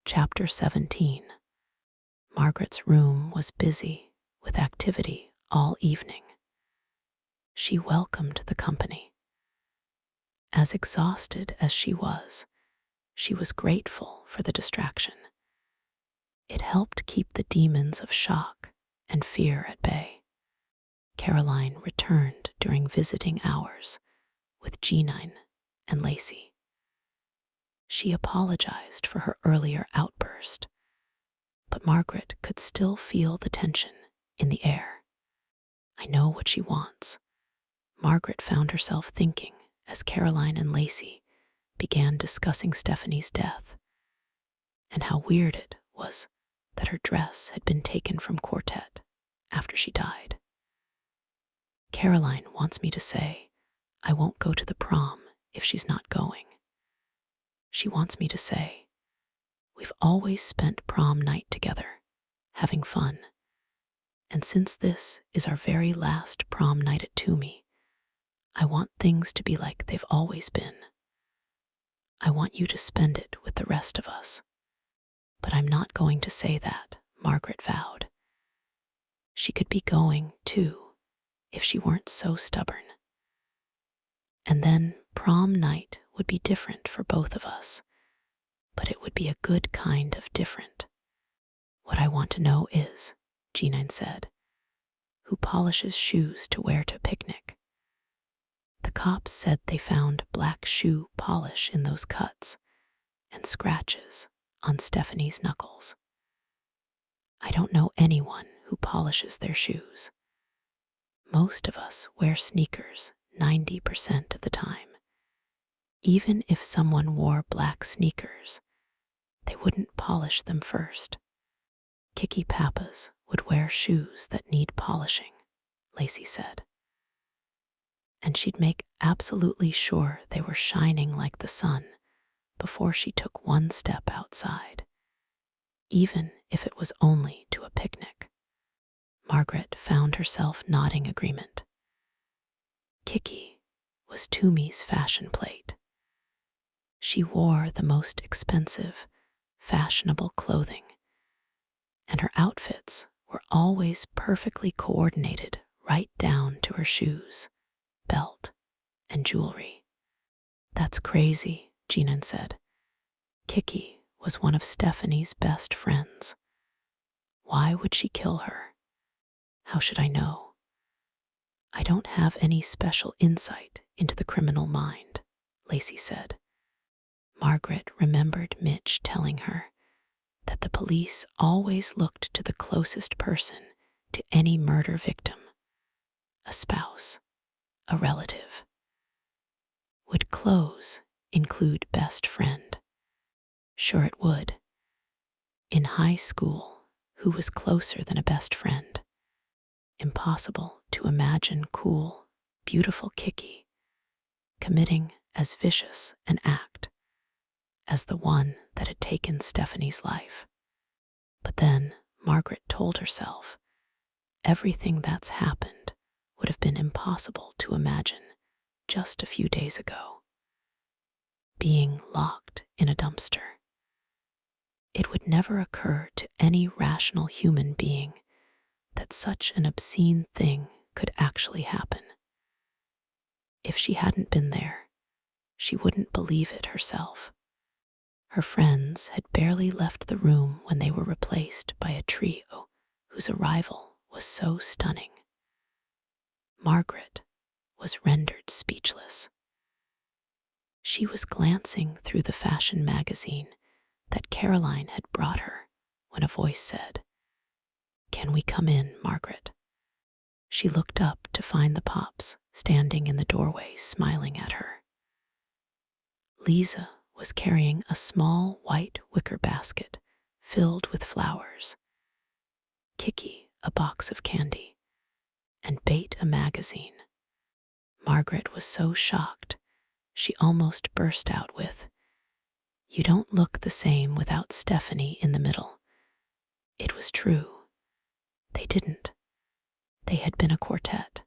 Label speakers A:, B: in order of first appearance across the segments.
A: Chapter 17. Margaret's room was busy with activity all evening. She welcomed the company. As exhausted as she was grateful for the distraction. It helped keep the demons of shock and fear at bay. Caroline returned during visiting hours with Jeanine and Lacey. She apologized for her earlier outburst, but Margaret could still feel the tension in the air. I know what she wants, Margaret found herself thinking as Caroline and Lacey began discussing Stephanie's death, and how weird it was that her dress had been taken from Quartet after she died. Caroline wants me to say I won't go to the prom if she's not going. She wants me to say, we've always spent prom night together, having fun, and since this is our very last prom night at Toomey, I want things to be like they've always been. I want you to spend it with the rest of us. But I'm not going to say that, Margaret vowed. She could be going, too, if she weren't so stubborn. And then prom night would be different for both of us, but it would be a good kind of different. What I want to know is, Jeanine said, who polishes shoes to wear to a picnic? The cops said they found black shoe polish in those cuts and scratches on Stephanie's knuckles. I don't know anyone who polishes their shoes. Most of us wear sneakers 90% of the time. Even if someone wore black sneakers, they wouldn't polish them first. Kiki Papas would wear shoes that need polishing, Lacey said. And she'd make absolutely sure they were shining like the sun before she took one step outside, even if it was only to a picnic. Margaret found herself nodding agreement. Kiki was Toomey's fashion plate. She wore the most expensive, fashionable clothing, and her outfits were always perfectly coordinated right down to her shoes, belt, and jewelry. That's crazy, Jeanine said. Kiki was one of Stephanie's best friends. Why would she kill her? How should I know? I don't have any special insight into the criminal mind, Lacey said. Margaret remembered Mitch telling her that the police always looked to the closest person to any murder victim, a spouse, a relative. Would clothes include best friend? Sure it would. In high school, who was closer than a best friend? Impossible to imagine cool, beautiful Kiki committing as vicious an act as the one that had taken Stephanie's life. But then Margaret told herself everything that's happened would have been impossible to imagine just a few days ago. Being locked in a dumpster. It would never occur to any rational human being that such an obscene thing could actually happen. If she hadn't been there, she wouldn't believe it herself. Her friends had barely left the room when they were replaced by a trio whose arrival was so stunning. Margaret was rendered speechless. She was glancing through the fashion magazine that Caroline had brought her when a voice said, "Can we come in, Margaret?" She looked up to find the Pops standing in the doorway smiling at her. Lisa was carrying a small white wicker basket filled with flowers, Kiki a box of candy, and Bate a magazine. Margaret was so shocked, she almost burst out with, "You don't look the same without Stephanie in the middle." It was true. They didn't. They had been a quartet.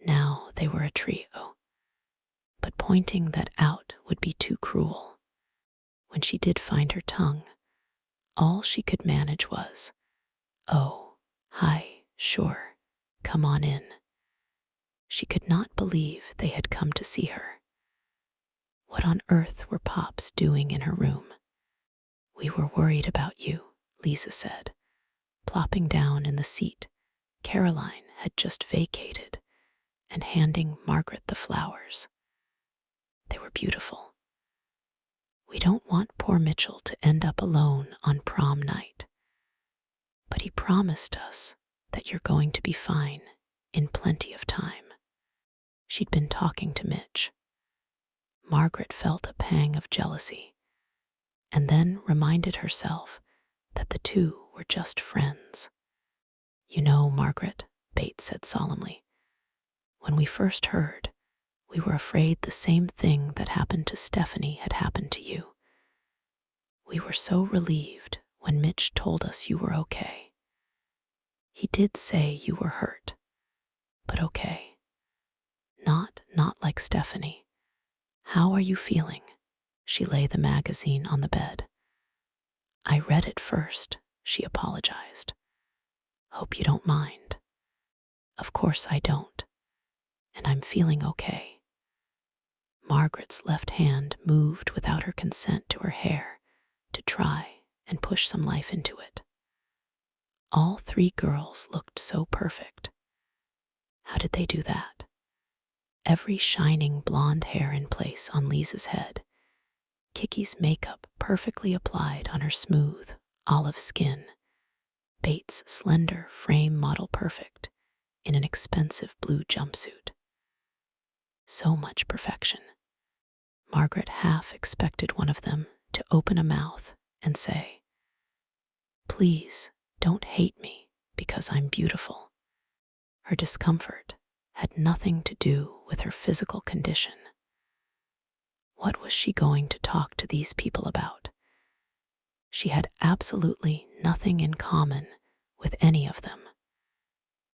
A: Now they were a trio. But pointing that out would be too cruel. When she did find her tongue, All she could manage was, "Oh, hi, sure, come on in." She could not believe they had come to see her. What on earth were Pops doing in her room? "We were worried about you," Lisa said, plopping down in the seat Caroline had just vacated and handing Margaret the flowers. They were beautiful. "We don't want poor Mitchell to end up alone on prom night. But he promised us that you're going to be fine in plenty of time." She'd been talking to Mitch. Margaret felt a pang of jealousy, and then reminded herself that the two were just friends. "You know, Margaret," Bates said solemnly, "when we first heard, we were afraid the same thing that happened to Stephanie had happened to you. We were so relieved when Mitch told us you were okay. He did say you were hurt, but okay. Not like Stephanie. How are you feeling?" She laid the magazine on the bed. "I read it first," she apologized. "Hope you don't mind." "Of course I don't, and I'm feeling okay." Margaret's left hand moved without her consent to her hair to try and push some life into it. All three girls looked so perfect. How did they do that? Every shining blonde hair in place on Lisa's head, Kiki's makeup perfectly applied on her smooth, olive skin, Bates' slender frame model perfect in an expensive blue jumpsuit. So much perfection. Margaret half expected one of them to open a mouth and say, "Please don't hate me because I'm beautiful." Her discomfort had nothing to do with her physical condition. What was she going to talk to these people about? She had absolutely nothing in common with any of them,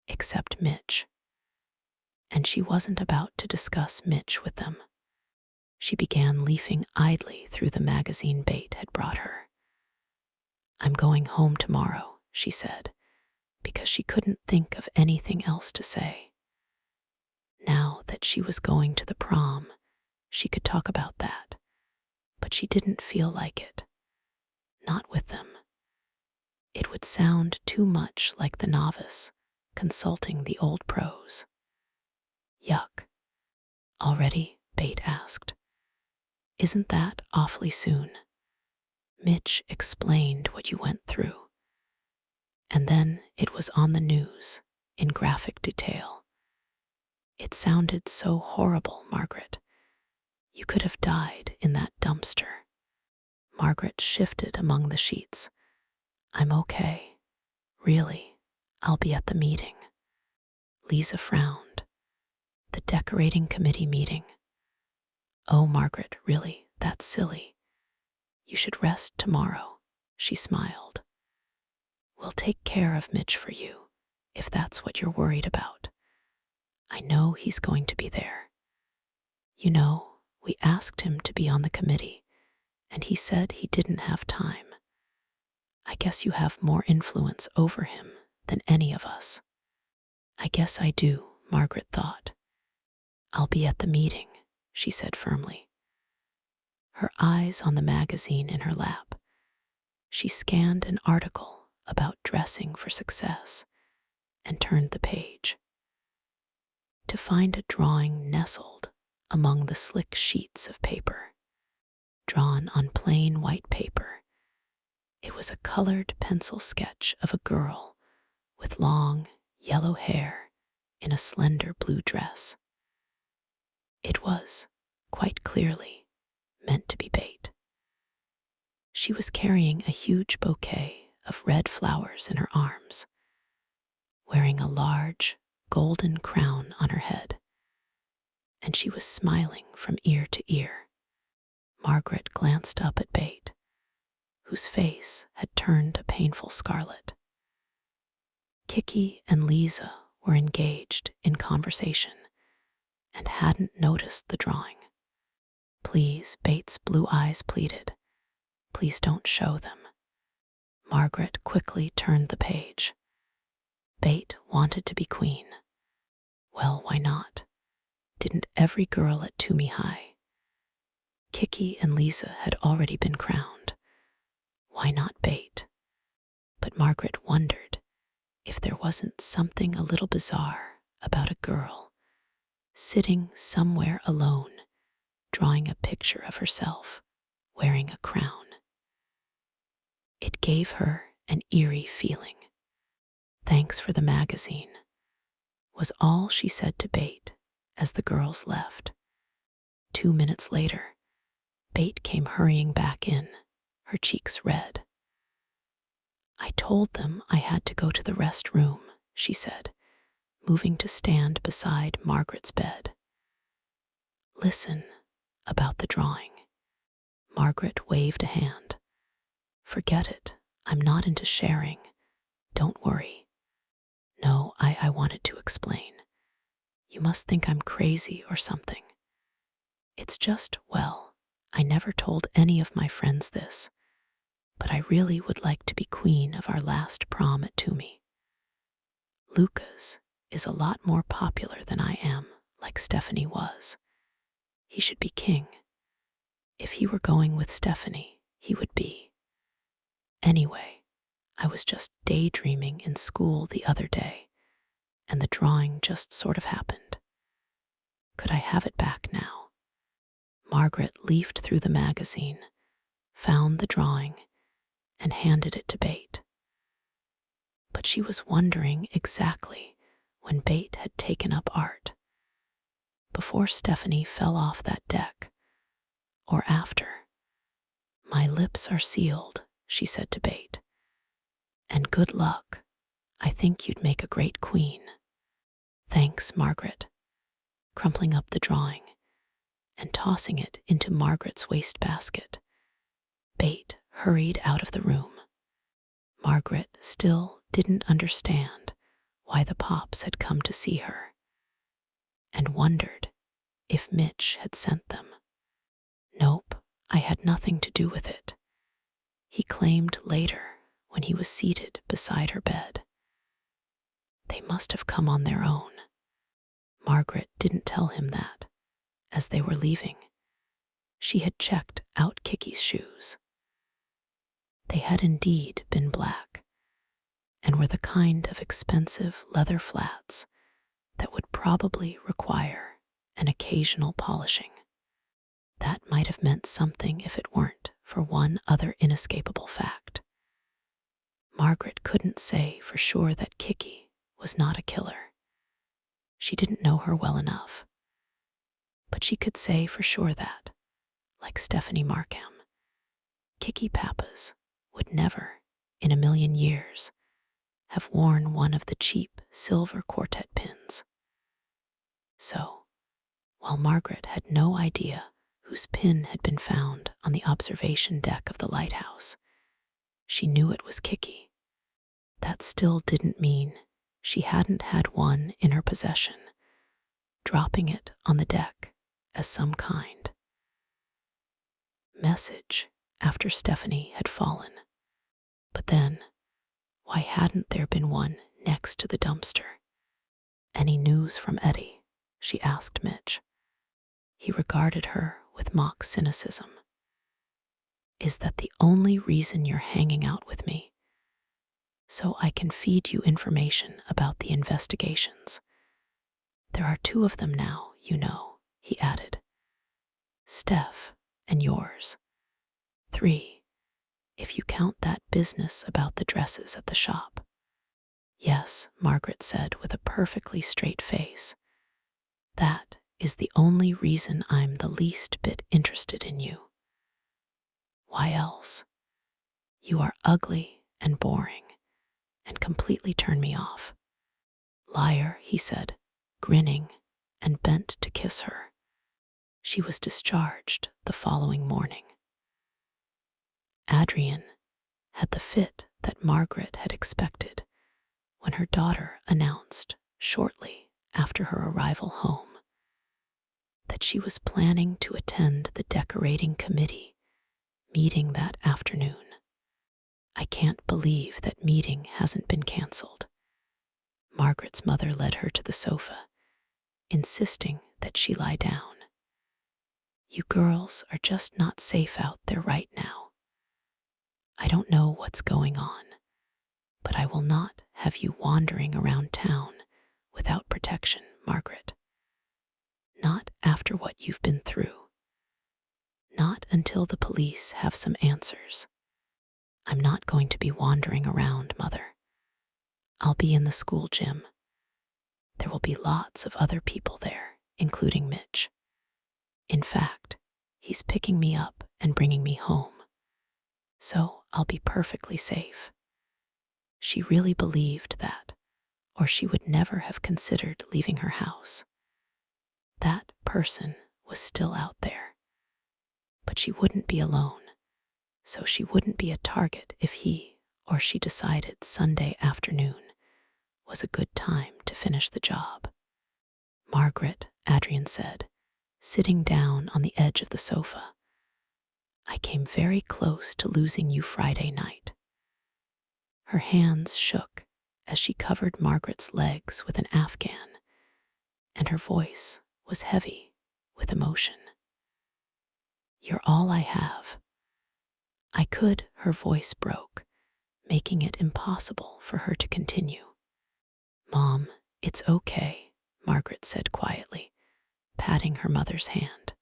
A: except Mitch. And she wasn't about to discuss Mitch with them. She began leafing idly through the magazine Bate had brought her. "I'm going home tomorrow," she said, because she couldn't think of anything else to say. Now that she was going to the prom, she could talk about that, but she didn't feel like it. Not with them. It would sound too much like the novice consulting the old pros. Yuck. "Already?" Bate asked. "Isn't that awfully soon?" Mitch explained what you went through. And then it was on the news, in graphic detail. It sounded so horrible, Margaret. You could have died in that dumpster. Margaret shifted among the sheets. "I'm okay. Really, I'll be at the meeting." Lisa frowned. "The decorating committee meeting." "Oh, Margaret, really, that's silly. You should rest tomorrow," she smiled. "We'll take care of Mitch for you, if that's what you're worried about. I know he's going to be there. You know, we asked him to be on the committee, and he said he didn't have time. I guess you have more influence over him than any of us." "I guess I do," Margaret thought. "I'll be at the meeting," she said firmly. Her eyes on the magazine in her lap, she scanned an article about dressing for success and turned the page. To find a drawing nestled among the slick sheets of paper, drawn on plain white paper. It was a colored pencil sketch of a girl with long, yellow hair in a slender blue dress. It was, quite clearly, meant to be Bate. She was carrying a huge bouquet of red flowers in her arms, wearing a large, golden crown on her head, and she was smiling from ear to ear. Margaret glanced up at Bate, whose face had turned a painful scarlet. Kiki and Lisa were engaged in conversation and hadn't noticed the drawing. "Please," Bate's blue eyes pleaded, "please don't show them." Margaret quickly turned the page. Bate wanted to be queen. Well, why not? Didn't every girl at Toomey High? Kiki and Lisa had already been crowned. Why not Bate? But Margaret wondered if there wasn't something a little bizarre about a girl sitting somewhere alone, drawing a picture of herself wearing a crown. It gave her an eerie feeling. Thanks for the magazine, was all she said to Bate as the girls left. 2 minutes later, Bate came hurrying back in, her cheeks red. I told them I had to go to the restroom, she said, moving to stand beside Margaret's bed. Listen, about the drawing. Margaret waved a hand. Forget it. I'm not into sharing. Don't worry. No, I wanted to explain. You must think I'm crazy or something. It's just, well, I never told any of my friends this, but I really would like to be queen of our last prom at Toomey. Lucas is a lot more popular than I am, like Stephanie was. He should be king. If he were going with Stephanie, he would be. Anyway, I was just daydreaming in school the other day, and the drawing just sort of happened. Could I have it back now? Margaret leafed through the magazine, found the drawing, and handed it to Bate. But she was wondering exactly when Bate had taken up art. Before Stephanie fell off that deck, or after. My lips are sealed, she said to Bate. And good luck. I think you'd make a great queen. Thanks, Margaret, crumpling up the drawing and tossing it into Margaret's wastebasket. Bate hurried out of the room. Margaret still didn't understand why the Pops had come to see her, and wondered if Mitch had sent them. Nope, I had nothing to do with it, he claimed later when he was seated beside her bed. They must have come on their own. Margaret didn't tell him that. As they were leaving, she had checked out Kiki's shoes. They had indeed been black, and were the kind of expensive leather flats that would probably require an occasional polishing. That might have meant something if it weren't for one other inescapable fact. Margaret couldn't say for sure that Kiki was not a killer. She didn't know her well enough. But she could say for sure that, like Stephanie Markham, Kiki Pappas would never, in a million years, have worn one of the cheap silver quartet pins. So, while Margaret had no idea whose pin had been found on the observation deck of the lighthouse, she knew it was Kiki. That still didn't mean she hadn't had one in her possession, dropping it on the deck as some kind message after Stephanie had fallen. But then, why hadn't there been one next to the dumpster? Any news from Eddie? She asked Mitch. He regarded her with mock cynicism. Is that the only reason you're hanging out with me? So I can feed you information about the investigations. There are 2 of them now, you know, he added. Steph and yours. 3, if you count that business about the dresses at the shop. Yes, Margaret said with a perfectly straight face. That is the only reason I'm the least bit interested in you. Why else? You are ugly and boring, and completely turn me off. Liar, he said, grinning, and bent to kiss her. She was discharged the following morning. Adrian had the fit that Margaret had expected when her daughter announced shortly after her arrival home that she was planning to attend the decorating committee meeting that afternoon. I can't believe that meeting hasn't been canceled. Margaret's mother led her to the sofa, insisting that she lie down. You girls are just not safe out there right now. I don't know what's going on, but I will not have you wandering around town without protection, Margaret. Not after what you've been through. Not until the police have some answers. I'm not going to be wandering around, Mother. I'll be in the school gym. There will be lots of other people there, including Mitch. In fact, he's picking me up and bringing me home. So I'll be perfectly safe. She really believed that, or she would never have considered leaving her house. That person was still out there. But she wouldn't be alone, so she wouldn't be a target if he or she decided Sunday afternoon was a good time to finish the job. Margaret, Adrian said, sitting down on the edge of the sofa, I came very close to losing you Friday night. Her hands shook as she covered Margaret's legs with an afghan, and her voice was heavy with emotion. You're all I have. Her voice broke, making it impossible for her to continue. Mom, it's okay, Margaret said quietly, patting her mother's hand.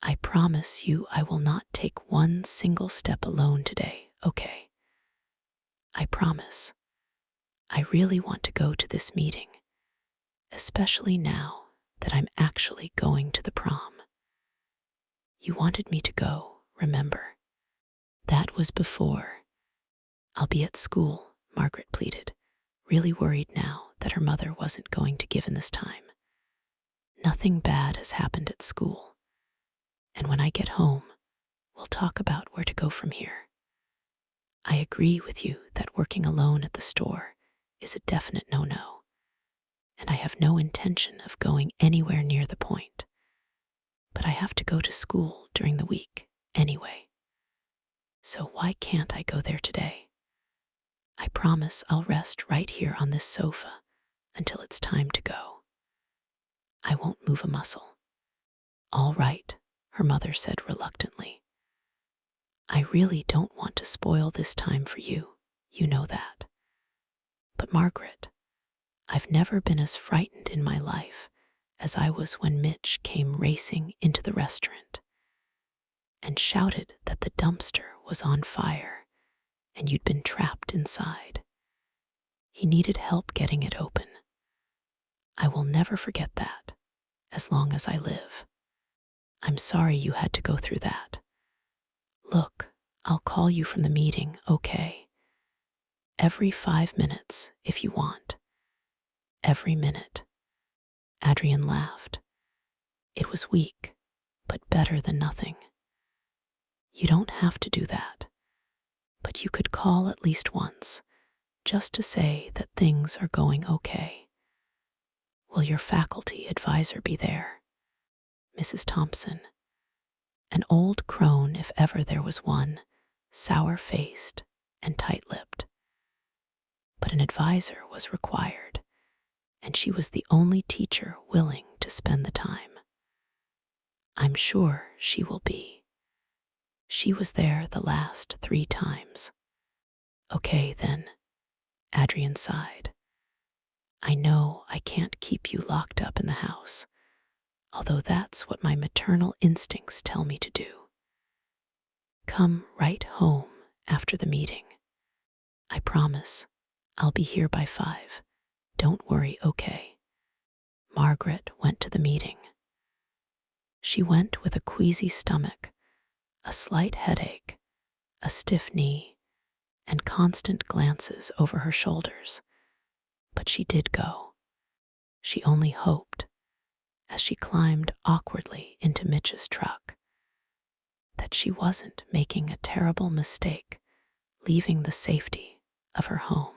A: I promise you I will not take one single step alone today, okay? I promise. I really want to go to this meeting, especially now that I'm actually going to the prom. You wanted me to go, remember? That was before. I'll be at school, Margaret pleaded, really worried now that her mother wasn't going to give in this time. Nothing bad has happened at school, and when I get home, we'll talk about where to go from here. I agree with you that working alone at the store is a definite no-no, and I have no intention of going anywhere near the point. But I have to go to school during the week anyway. So why can't I go there today? I promise I'll rest right here on this sofa until it's time to go. I won't move a muscle. All right, her mother said reluctantly. I really don't want to spoil this time for you, you know that. But Margaret, I've never been as frightened in my life as I was when Mitch came racing into the restaurant and shouted that the dumpster was on fire and you'd been trapped inside. He needed help getting it open. I will never forget that, as long as I live. I'm sorry you had to go through that. Look, I'll call you from the meeting, okay? Every 5 minutes, if you want. Every minute. Adrian laughed. It was weak, but better than nothing. You don't have to do that, but you could call at least once, just to say that things are going okay. Will your faculty advisor be there? Mrs. Thompson. An old crone if ever there was one, sour-faced and tight-lipped. But an advisor was required, and she was the only teacher willing to spend the time. I'm sure she will be. She was there the last 3 times. Okay, then, Adrian sighed. I know I can't keep you locked up in the house, although that's what my maternal instincts tell me to do. Come right home after the meeting. I promise I'll be here by 5. Don't worry, okay? Margaret went to the meeting. She went with a queasy stomach, a slight headache, a stiff knee, and constant glances over her shoulders. But she did go. She only hoped, as she climbed awkwardly into Mitch's truck, that she wasn't making a terrible mistake leaving the safety of her home.